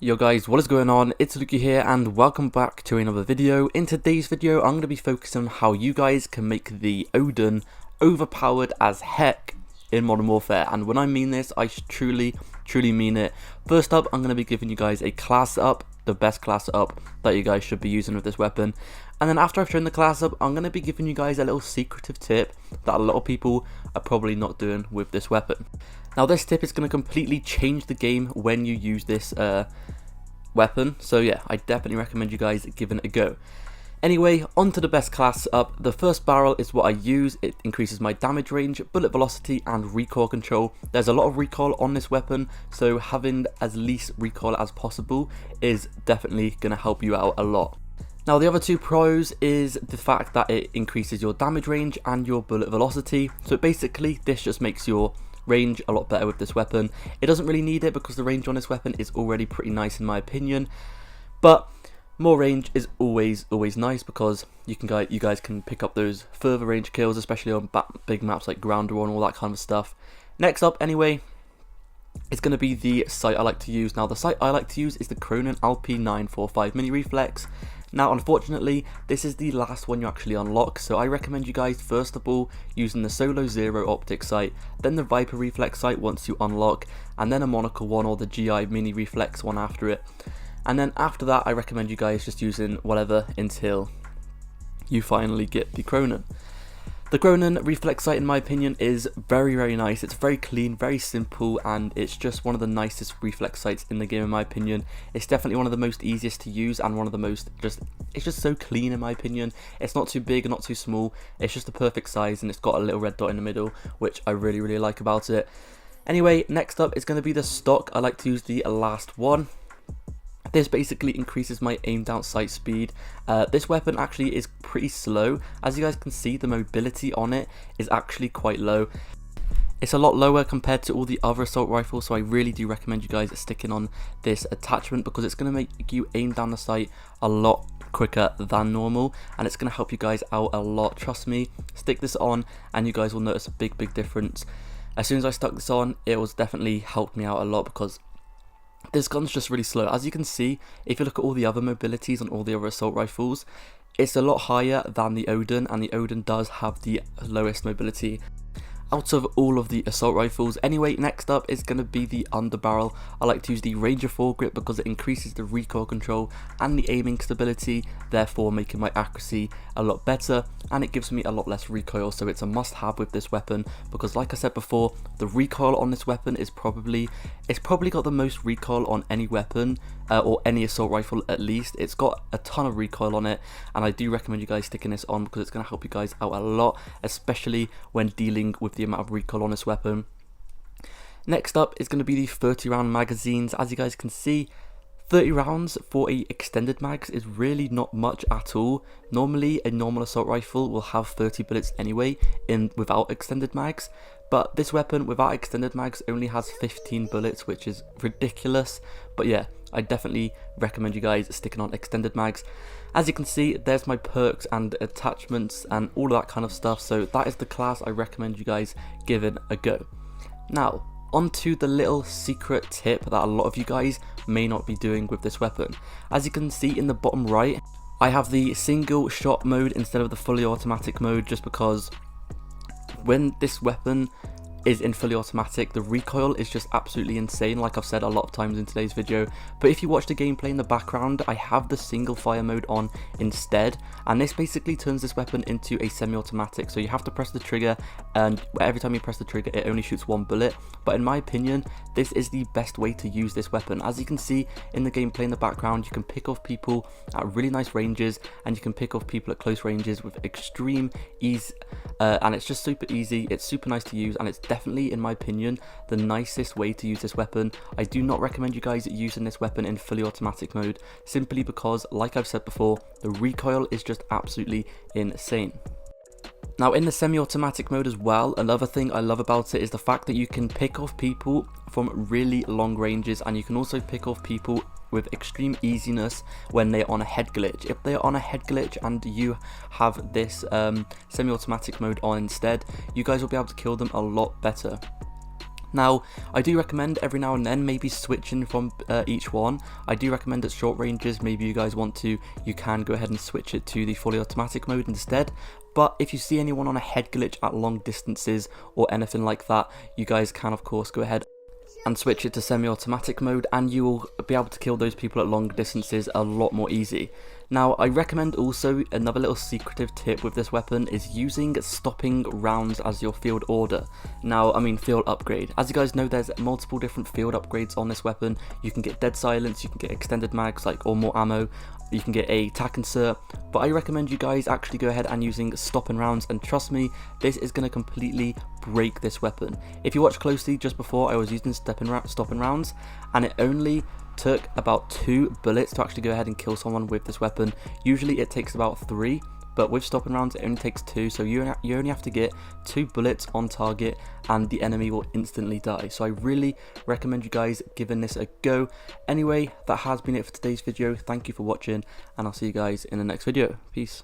Yo guys, what is going on? It's Luki here and welcome back to another video. In today's video I'm going to be focusing on how you guys can make the Oden overpowered as heck in Modern Warfare, and when I mean this I truly mean it. First up, I'm going to be giving you guys a class up, the best class up that you guys should be using with this weapon, and then after I've shown the class up I'm going to be giving you guys a little secretive tip that a lot of people are probably not doing with this weapon. Now this tip is going to completely change the game when you use this weapon, so yeah, I definitely recommend you guys giving it a go. Anyway, on to the best class up. The first barrel is what I use. It increases my damage range, bullet velocity and recoil control. There's a lot of recoil on this weapon, so having as least recoil as possible is definitely going to help you out a lot. Now the other two pros is the fact that it increases your damage range and your bullet velocity, so basically this just makes your range a lot better with this weapon. It doesn't really need it because the range on this weapon is already pretty nice in my opinion, but more range is always nice because you guys can pick up those further range kills, especially on big maps like Ground War and all that kind of stuff. Next up anyway, it's going to be the sight I like to use. Now the sight I like to use is the Cronin LP945 Mini Reflex. Now unfortunately this is the last one you actually unlock, so I recommend you guys first of all using the Solo Zero optic sight, then the Viper reflex sight once you unlock, and then a Monocle one or the GI Mini Reflex one after it. And then after that I recommend you guys just using whatever until you finally get the Cronin. The Cronin reflex sight in my opinion is very nice. It's very clean, very simple, and it's just one of the nicest reflex sights in the game in my opinion. It's definitely one of the most easiest to use and one of the most it's just so clean in my opinion. It's not too big and not too small. It's just the perfect size and it's got a little red dot in the middle, which I really like about it. Anyway, next up is going to be the stock. I like to use the last one. This basically increases my aim down sight speed. This weapon actually is pretty slow. As you guys can see, the mobility on it is actually quite low. It's a lot lower compared to all the other assault rifles, so I really do recommend you guys sticking on this attachment because it's going to make you aim down the sight a lot quicker than normal, and it's going to help you guys out a lot. Trust me, stick this on and you guys will notice a big difference. As soon as I stuck this on, it was definitely helped me out a lot because this gun's just really slow. As you can see, if you look at all the other mobilities on all the other assault rifles, it's a lot higher than the Oden, and the Oden does have the lowest mobility out of all of the assault rifles. Anyway, next up is going to be the underbarrel. I like to use the Ranger foregrip because it increases the recoil control and the aiming stability, therefore making my accuracy a lot better, and it gives me a lot less recoil, so it's a must have with this weapon because like I said before, the recoil on this weapon is probably got the most recoil on any weapon or any assault rifle at least. It's got a ton of recoil on it, and I do recommend you guys sticking this on because it's going to help you guys out a lot, especially when dealing with the amount of recoil on this weapon. Next up is going to be the 30 round magazines. As you guys can see, 30 rounds for a extended mags is really not much at all. Normally a normal assault rifle will have 30 bullets anyway without extended mags, but this weapon without extended mags only has 15 bullets, which is ridiculous. But yeah, I definitely recommend you guys sticking on extended mags. As you can see, there's my perks and attachments and all of that kind of stuff, so that is the class I recommend you guys giving a go. Now onto the little secret tip that a lot of you guys may not be doing with this weapon. As you can see in the bottom right, I have the single shot mode instead of the fully automatic mode, just because when this weapon is in fully automatic, the recoil is just absolutely insane, like I've said a lot of times in today's video. But if you watch the gameplay in the background, I have the single fire mode on instead, and this basically turns this weapon into a semi-automatic, so you have to press the trigger, and every time you press the trigger it only shoots one bullet. But in my opinion, this is the best way to use this weapon. As you can see in the gameplay in the background, you can pick off people at really nice ranges, and you can pick off people at close ranges with extreme ease, and it's just super easy, it's super nice to use, and it's definitely, in my opinion, the nicest way to use this weapon. I do not recommend you guys using this weapon in fully automatic mode, simply because, like I've said before, the recoil is just absolutely insane. Now in the semi-automatic mode as well, another thing I love about it is the fact that you can pick off people from really long ranges, and you can also pick off people with extreme easiness when they're on a head glitch. If they're on a head glitch and you have this semi-automatic mode on instead, you guys will be able to kill them a lot better. Now, I do recommend every now and then maybe switching from each one. I do recommend at short ranges, maybe you guys want to, you can go ahead and switch it to the fully automatic mode instead. But if you see anyone on a head glitch at long distances or anything like that, you guys can of course go ahead and switch it to semi-automatic mode, and you will be able to kill those people at long distances a lot more easy. Now, I recommend also another little secretive tip with this weapon is using stopping rounds as your field order. Now, I mean field upgrade. As you guys know, there's multiple different field upgrades on this weapon. You can get dead silence, you can get extended mags or more ammo, you can get a tac insert, but I recommend you guys actually go ahead and using stopping rounds, and trust me, this is going to completely break this weapon. If you watch closely, just before I was using stopping rounds, and it only took about 2 bullets to actually go ahead and kill someone with this weapon. Usually it takes about 3, but with stopping rounds it only takes 2, so you only have to get 2 bullets on target and the enemy will instantly die. So I really recommend you guys giving this a go. Anyway, that has been it for today's video. Thank you for watching, and I'll see you guys in the next video. Peace.